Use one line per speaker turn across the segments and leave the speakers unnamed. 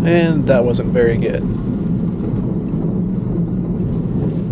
and that wasn't very good.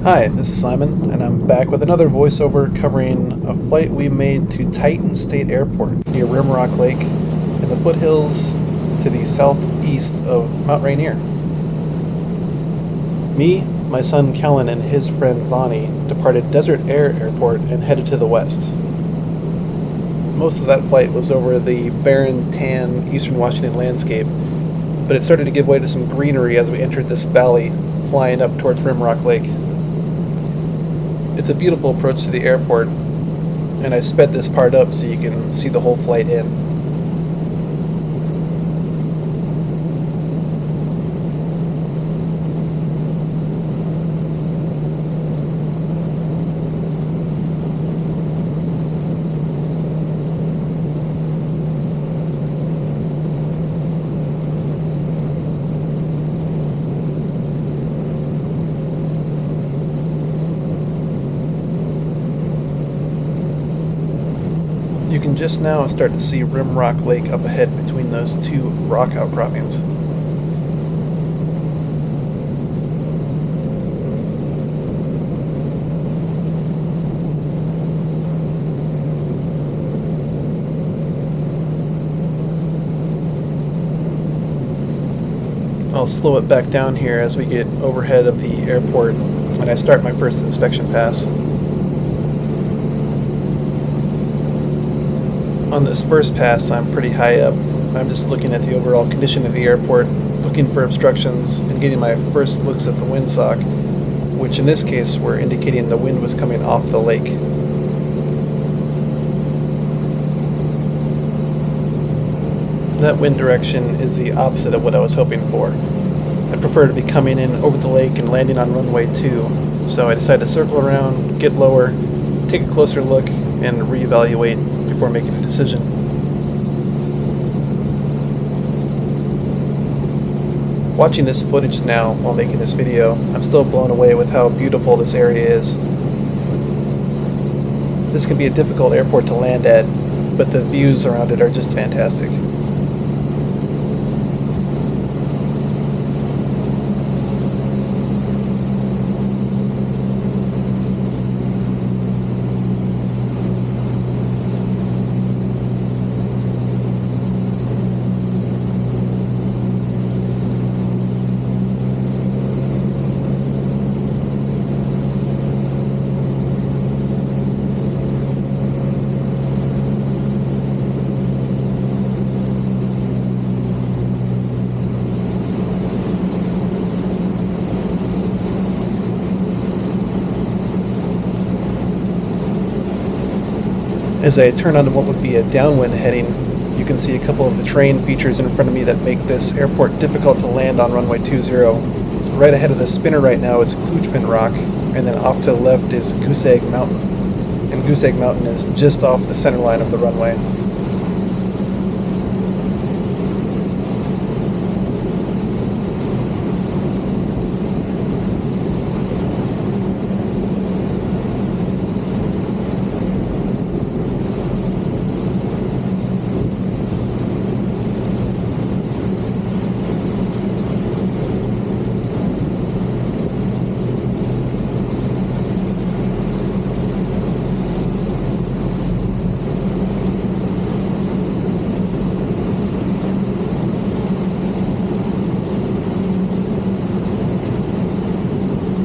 Hi, this is Simon, and I'm back with another voiceover covering a flight we made to Tieton State Airport near Rimrock Lake in the foothills to the southeast of Mount Rainier. Me, my son Kellen, and his friend Vonnie departed Desert Air Airport and headed to the west. Most of that flight was over the barren, tan, eastern Washington landscape, but it started to give way to some greenery as we entered this valley, flying up towards Rimrock Lake. It's a beautiful approach to the airport, and I sped this part up so you can see the whole flight in. You can just now start to see Rimrock Lake up ahead between those two rock outcroppings. I'll slow it back down here as we get overhead of the airport and I start my first inspection pass. On this first pass, I'm pretty high up. I'm just looking at the overall condition of the airport, looking for obstructions, and getting my first looks at the windsock, which in this case were indicating the wind was coming off the lake. That wind direction is the opposite of what I was hoping for. I prefer to be coming in over the lake and landing on runway 2, so I decided to circle around, get lower, take a closer look, and reevaluate before making a decision. Watching this footage now while making this video, I'm still blown away with how beautiful this area is. This can be a difficult airport to land at, but the views around it are just fantastic. As I turn onto what would be a downwind heading, you can see a couple of the terrain features in front of me that make this airport difficult to land on runway 20. Right ahead of the spinner right now is Kluchman Rock, and then off to the left is Goose Egg Mountain. And Goose Egg Mountain is just off the center line of the runway.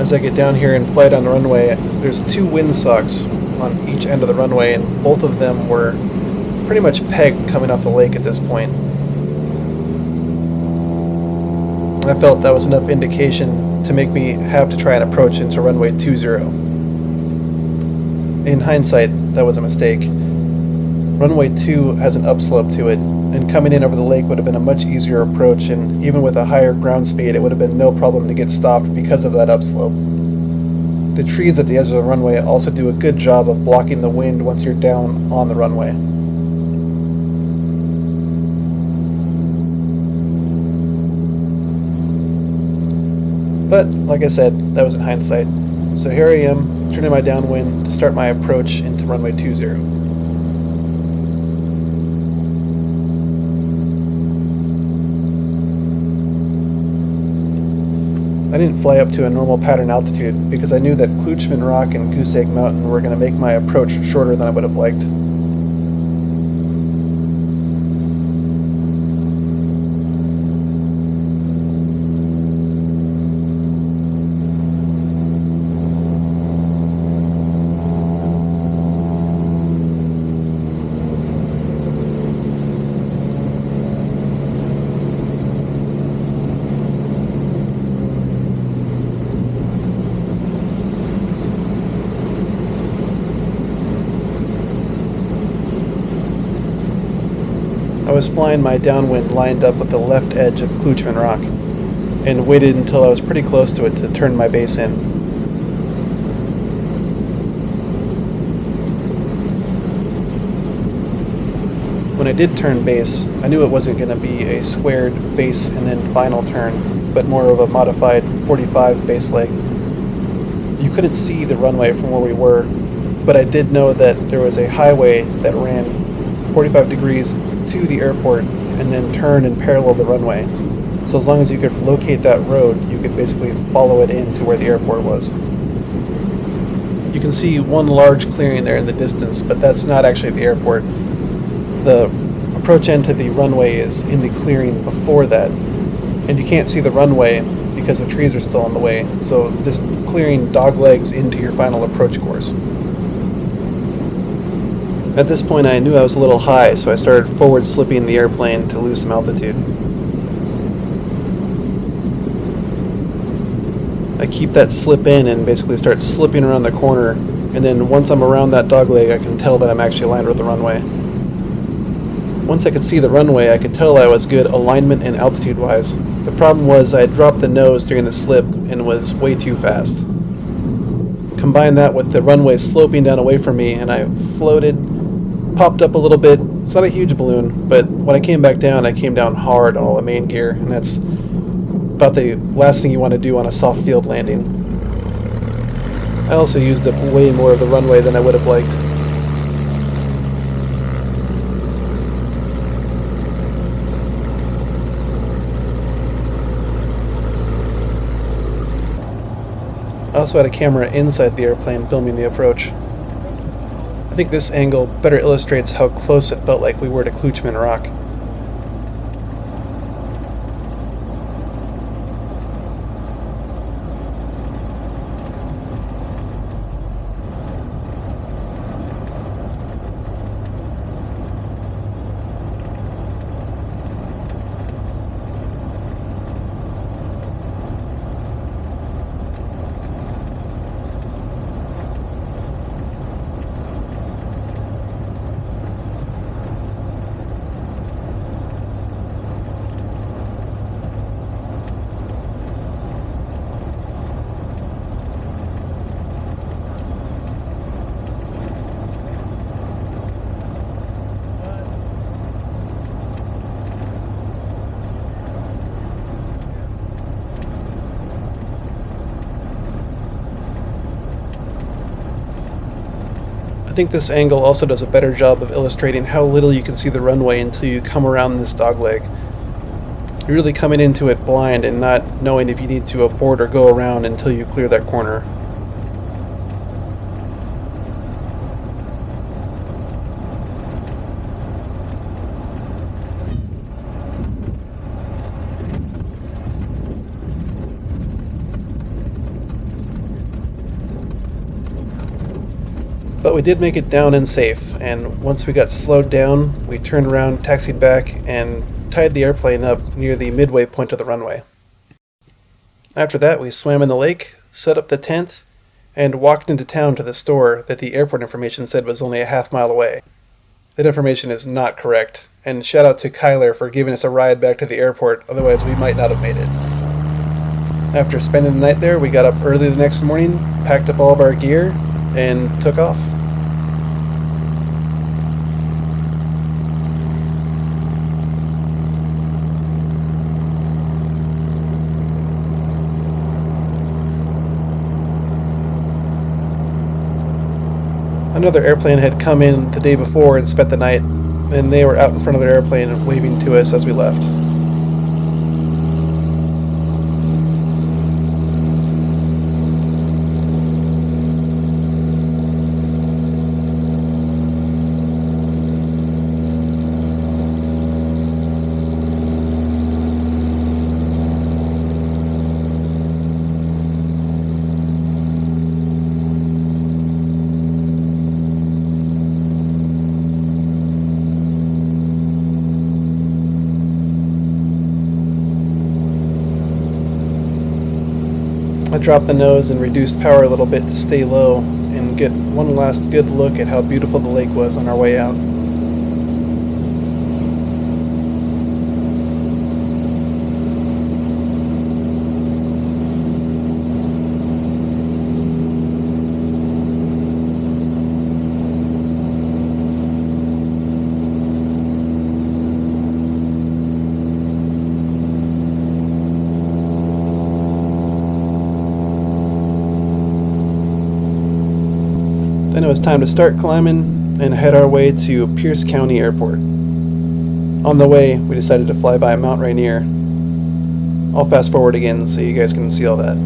As I get down here and flight on the runway, there's two windsocks on each end of the runway, and both of them were pretty much pegged coming off the lake at this point. I felt that was enough indication to make me have to try and approach into runway 20. In hindsight, that was a mistake. Runway 2 has an upslope to it, and coming in over the lake would have been a much easier approach, and even with a higher ground speed, it would have been no problem to get stopped because of that upslope. The trees at the edge of the runway also do a good job of blocking the wind once you're down on the runway. But, like I said, that was in hindsight. So here I am, turning my downwind to start my approach into runway 20. I didn't fly up to a normal pattern altitude because I knew that Kluchman Rock and Goose Egg Mountain were going to make my approach shorter than I would have liked. I was flying my downwind lined up with the left edge of Kluchman Rock, and waited until I was pretty close to it to turn my base in. When I did turn base, I knew it wasn't going to be a squared base and then final turn, but more of a modified 45 base leg. You couldn't see the runway from where we were, but I did know that there was a highway that ran 45 degrees to the airport and then turned and paralleled the runway. So as long as you could locate that road, you could basically follow it into where the airport was. You can see one large clearing there in the distance, but that's not actually the airport. The approach end to the runway is in the clearing before that, and you can't see the runway because the trees are still on the way, so this clearing doglegs into your final approach course. At this point I knew I was a little high, so I started forward slipping the airplane to lose some altitude. I keep that slip in and basically start slipping around the corner, and then once I'm around that dogleg I can tell that I'm actually aligned with the runway. Once I could see the runway, I could tell I was good alignment and altitude wise. The problem was I had dropped the nose during the slip and was way too fast. Combine that with the runway sloping down away from me, and I floated, popped up a little bit. It's not a huge balloon, but when I came back down, I came down hard on all the main gear, and that's about the last thing you want to do on a soft field landing. I also used up way more of the runway than I would have liked. I also had a camera inside the airplane filming the approach. I think this angle better illustrates how close it felt like we were to Kluchman Rock. I think this angle also does a better job of illustrating how little you can see the runway until you come around this dogleg. You're really coming into it blind and not knowing if you need to abort or go around until you clear that corner. But we did make it down and safe, and once we got slowed down, we turned around, taxied back, and tied the airplane up near the midway point of the runway. After that, we swam in the lake, set up the tent, and walked into town to the store that the airport information said was only a half-mile away. That information is not correct, and shout out to Kyler for giving us a ride back to the airport, otherwise we might not have made it. After spending the night there, we got up early the next morning, packed up all of our gear, and took off. Another airplane had come in the day before and spent the night, and they were out in front of their airplane waving to us as we left. dropped the nose and reduced power a little bit to stay low and get one last good look at how beautiful the lake was on our way out. Then it was time to start climbing and head our way to Pierce County Airport. On the way, we decided to fly by Mount Rainier. I'll fast forward again so you guys can see all that.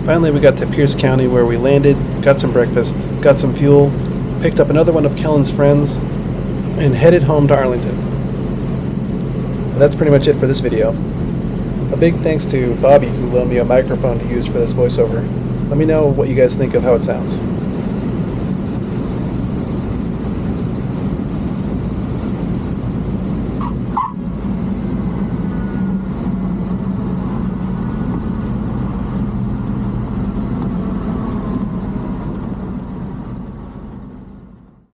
Finally, we got to Pierce County where we landed, got some breakfast, got some fuel, picked up another one of Kellen's friends, and headed home to Arlington. And that's pretty much it for this video. A big thanks to Bobby who loaned me a microphone to use for this voiceover. Let me know what you guys think of how it sounds.